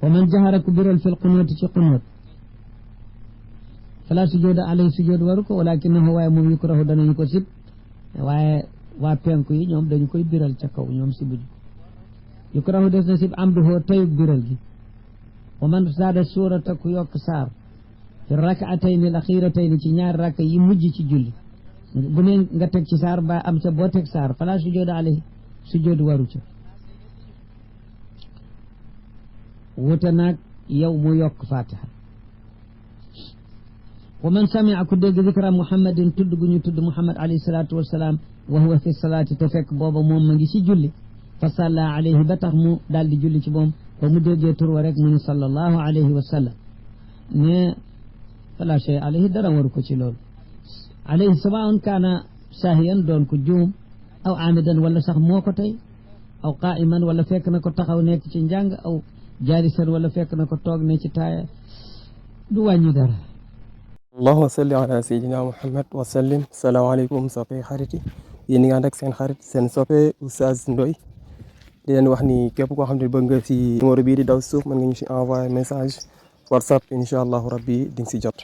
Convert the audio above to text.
wa man jahara ku biral fil qunuuti ci qunuut fala sujooda alayhi sujood waru ko walakinahu waaye moom yukrahu danañu ko sib waaye waa penku yi ñoom dañu koy biral ca kaw ñoom si buj yukrahu des na sib amduhoo tayug biral gi wa man saada suurata ku yokk saar fi rakaatayni al axiratayni ci ñaari rakka yi mujj ci julli bu ne nga teg ci saar ba am ca boo teg saar fala sujooda alayhi sujood waru ca wuute naag yow mu yokk fatiha wa man samia ku dégg zikra muhammadin tudd gu ñu tudd muhammad alayhi salaatu wasalaam wa huwa fi salaati te fekk booba moom ma ngi ci julli fa salla alayhi ba tax mu daal di julli ci moom ba mu déggee tur wa rek mu ni sallallahu alayhi wa sallam ne fala shay alayhi dara waru ko ci loolu alayhi sawaun kaana saahiyan doon ko juum aw amidan wala sax moo ko tey aw qaa'iman wala fekk na ko taxaw nekk ci njàng aw jaalisan wala fekk na ko toog ne ci taaya du wàññi dara allahumma salli ala sayyidina muhammad wa sallim salaamaaleykum soppe xarit yi yéen ñi nga ànd ak seen xarit seen soppe Oustaz Ndoye di leen wax ni képp koo xam ne bëgg nga si numéro bii di daw suuf mën nga ñu si envoyé message WhatsApp incha allahu rabbi di nga si jot